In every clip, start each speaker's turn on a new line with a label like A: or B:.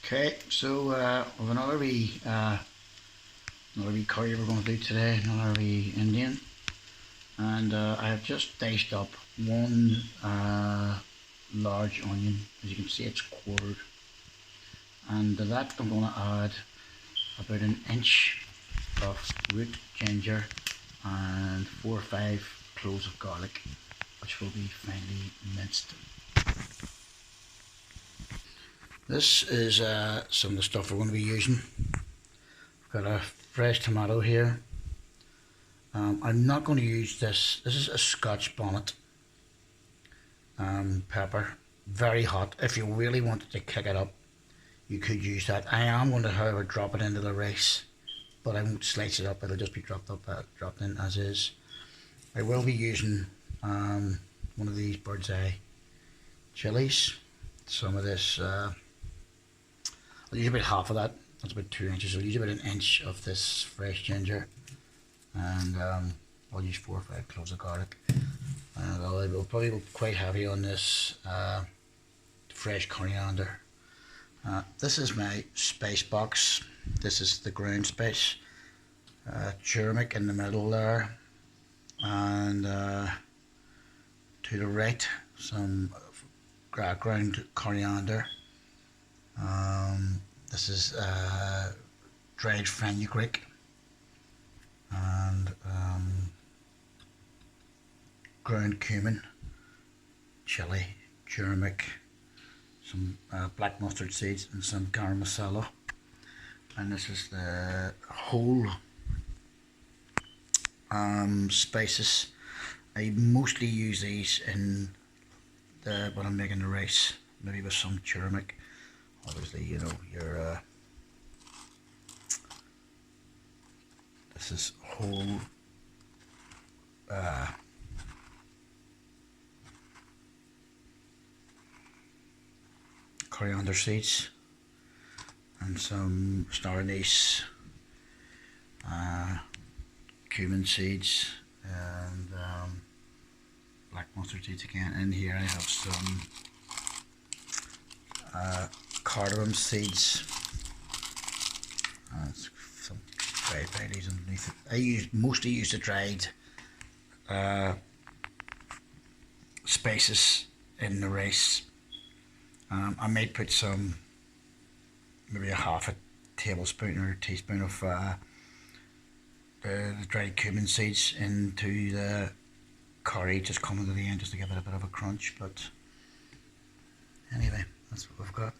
A: Okay, so we've another wee curry we're going to do today, another wee Indian, and I have just diced up one large onion. As you can see, it's quartered, and to that I'm going to add about an inch of root ginger and 4 or 5 cloves of garlic, which will be finely minced. This is some of the stuff we're going to be using. I've got a fresh tomato here. I'm not going to use this. This is a Scotch bonnet pepper. Very hot. If you really wanted to kick it up, you could use that. I am going to, however, drop it into the rice, but I won't slice it up. It'll just be dropped in as is. I will be using one of these bird's eye chilies. Some of this. I'll use about half of that. That's about 2 inches. I'll use about an inch of this fresh ginger, and I'll use 4 or 5 cloves of garlic. And I'll probably go quite heavy on this fresh coriander. This is my spice box. This is the ground spice. Turmeric in the middle there, and to the right some ground coriander. This is dried fenugreek and ground cumin, chili, turmeric, some black mustard seeds, and some garam masala. And this is the whole spices. I mostly use these in when I'm making the rice, maybe with some turmeric. Obviously, you know, your this is whole coriander seeds and some star anise, cumin seeds, and black mustard seeds again. In here I have some cardamom seeds, some dried bay leaves underneath it. I mostly use the dried spices in the rice. I might put some, maybe a half a tablespoon or a teaspoon of the dried cumin seeds into the curry, just coming to the end just to give it a bit of a crunch. But anyway, that's what we've got.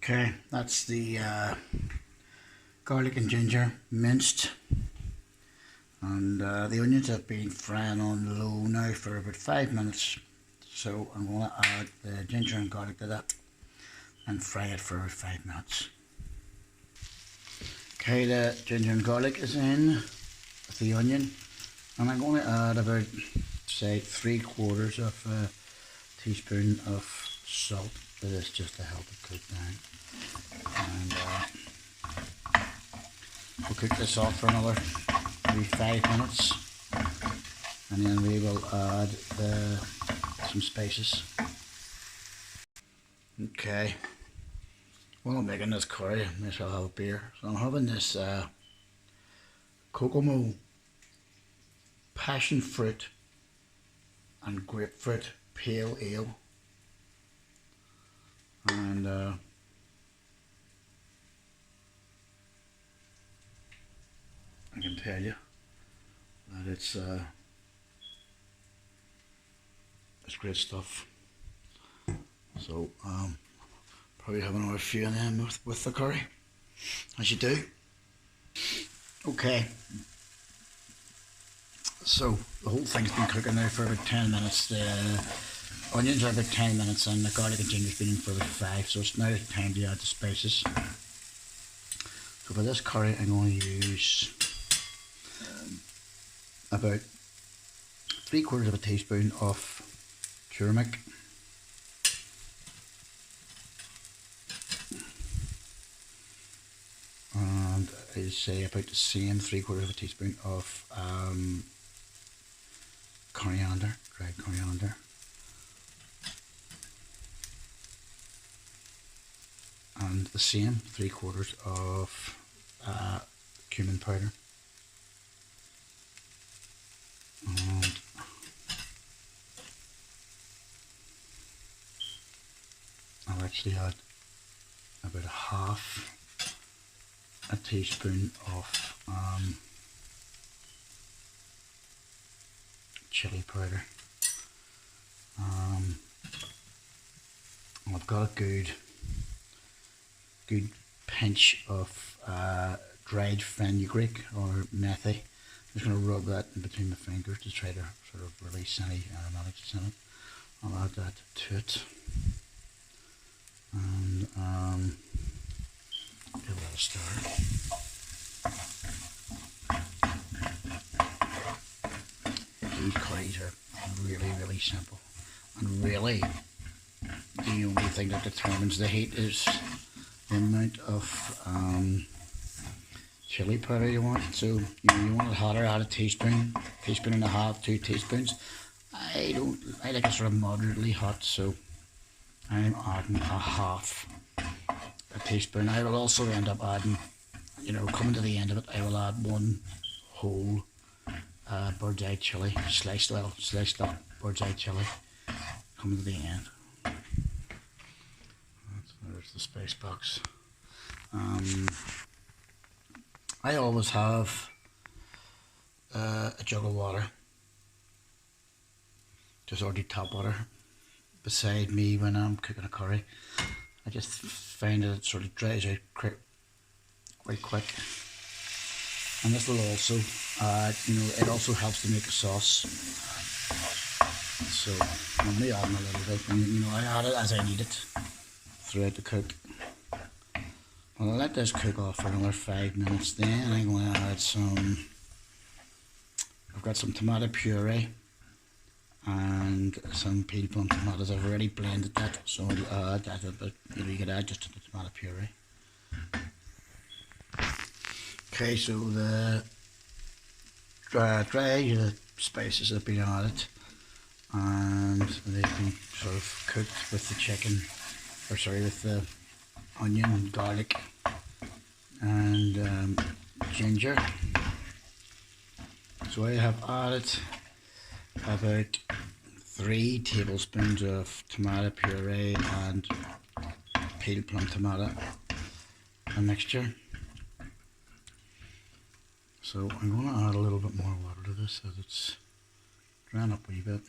A: Okay, that's the garlic and ginger minced, and the onions have been frying on low now for about 5 minutes, so I'm going to add the ginger and garlic to that and fry it for about 5 minutes. Okay, the ginger and garlic is in with the onion, and I'm going to add about, say, 3/4 of a teaspoon of salt to this just to help it cook down. And we'll cook this off for another maybe 5 minutes, and then we will add some spices. Okay, while I'm making this curry, I may as well have a beer. So I'm having this Kokomo passion fruit and grapefruit pale ale, and I can tell you that it's great stuff. So probably have another few in them with the curry, as you do. Okay, so the whole thing's been cooking now for about 10 minutes. The onions are about 10 minutes, and the garlic and ginger's been in for about 5. So it's now time to add the spices. So for this curry, I'm going to use about 3/4 of a teaspoon of turmeric, and I'd say about the same 3/4 of a teaspoon of coriander, dried coriander, and the same 3/4 of cumin powder. And I'll actually add about a half a teaspoon of chili powder. I've got a good pinch of dried fenugreek or methi. I'm just going to rub that in between my fingers to try to sort of release any aromatics in it. I'll add that to it and give that a stir. These curries are really simple, and really the only thing that determines the heat is the amount of chili powder you want. So you want it hotter, add a teaspoon and a half, 2 teaspoons. I like it sort of moderately hot, so I'm adding a half a teaspoon. I will also end up adding, coming to the end of it, I will add 1 whole bird's eye chili, sliced up bird's eye chili, coming to the end. There's the spice box. I always have a jug of water, just already tap water, beside me when I'm cooking a curry. I just find that it sort of dries out quite quick. And this will also, it also helps to make a sauce. So I'm only adding a little bit, and I add it as I need it throughout the cook. I'll let this cook off for another 5 minutes. Then I'm going to add I've got some tomato puree and some peeled plum tomatoes. I've already blended that, so I'll add that, but you could add just the tomato puree. Okay, so the dry spices have been added, and they've been sort of cooked with the chicken, with the onion, garlic, and ginger. So I have added about 3 tablespoons of tomato puree and peeled plum tomato, a mixture. So I'm going to add a little bit more water to this as it's drying up a wee bit.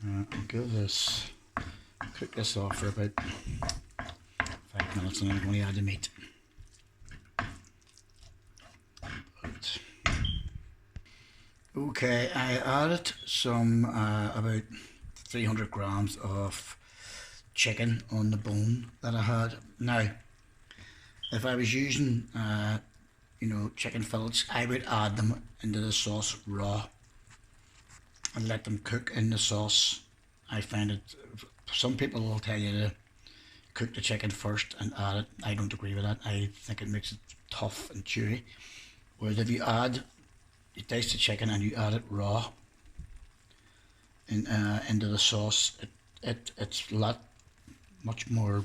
A: I'll cook this off for about 5 minutes, and I'm going to add the meat. Okay, I added some about 300 grams of chicken on the bone that I had. Now, if I was using chicken fillets, I would add them into the sauce raw and let them cook in the sauce. I find it, some people will tell you to cook the chicken first and add it. I don't agree with that. I think it makes it tough and chewy. Whereas if you dice the chicken and you add it raw into the sauce, it's much more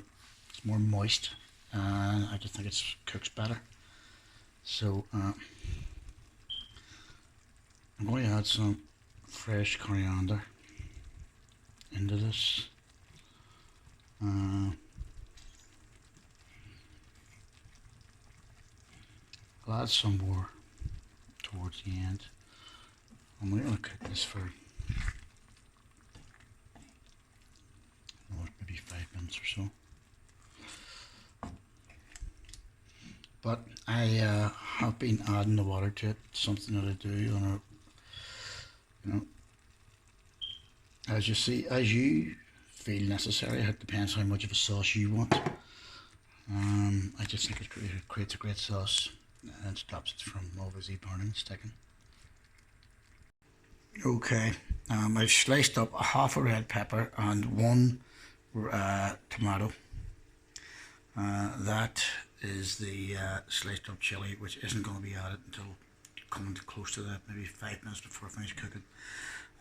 A: moist, and I just think it cooks better. So I'm going to add some fresh coriander into this. I'll add some more towards the end. I'm going to cook this for maybe 5 minutes or so. But I have been adding the water to it. It's something that I do on as you feel necessary. It depends how much of a sauce you want. I just think it creates a great sauce and stops it from obviously burning and sticking. Okay, I've sliced up a half a red pepper and 1 tomato. That is the sliced up chili, which isn't going to be added until coming close to that, maybe 5 minutes before I finish cooking.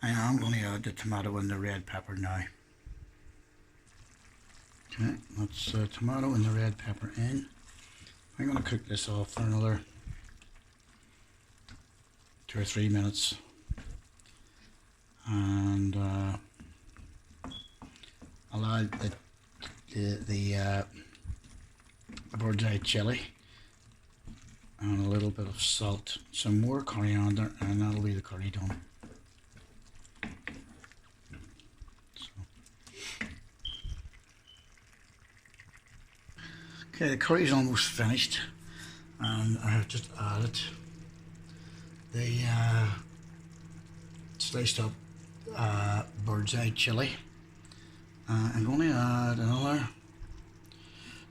A: I am going to add the tomato and the red pepper now. Okay, that's tomato and the red pepper in. I'm going to cook this off for another 2 or 3 minutes, and I'll add the bird's eye chili and a little bit of salt, some more coriander, and that'll be the curry done. Okay, the curry's almost finished, and I have just added the sliced up bird's eye chili. I'm going to add another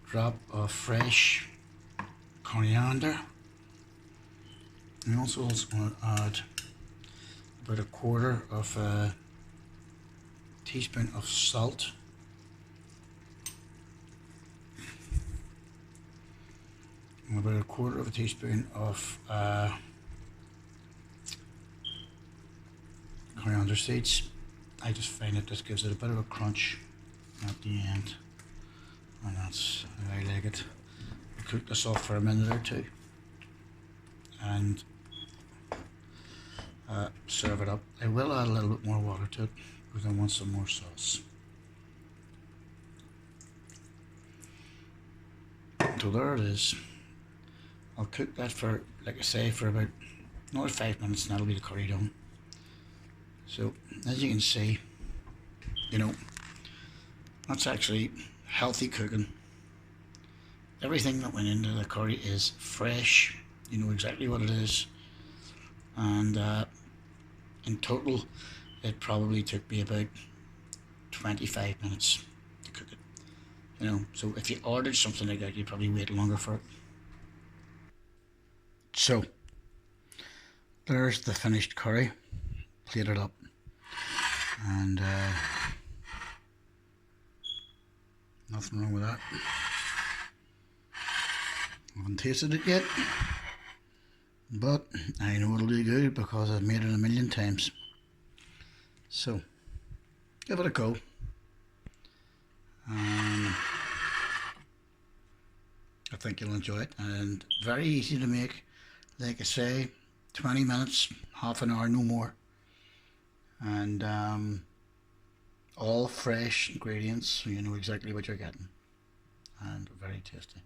A: drop of fresh coriander. I'm also going to add about 1/4 of a teaspoon of salt. And about 1/4 of a teaspoon of coriander seeds. I just find it just gives it a bit of a crunch at the end, and that's how I like it. I'll cook this off for a minute or two and serve it up. I will add a little bit more water to it because I want some more sauce. So there it is. I'll cook that for, like I say, for about another 5 minutes, and that'll be the curry done. So as you can see, you know, that's actually healthy cooking. Everything that went into the curry is fresh. You know exactly what it is. And in total, it probably took me about 25 minutes to cook it. You know, so if you ordered something like that, you'd probably wait longer for it. So there's the finished curry, plated up, and nothing wrong with that. I haven't tasted it yet, but I know it'll do good because I've made it a million times. So give it a go. I think you'll enjoy it, and very easy to make. Like I say, 20 minutes, half an hour, no more. And all fresh ingredients, so you know exactly what you're getting, and very tasty.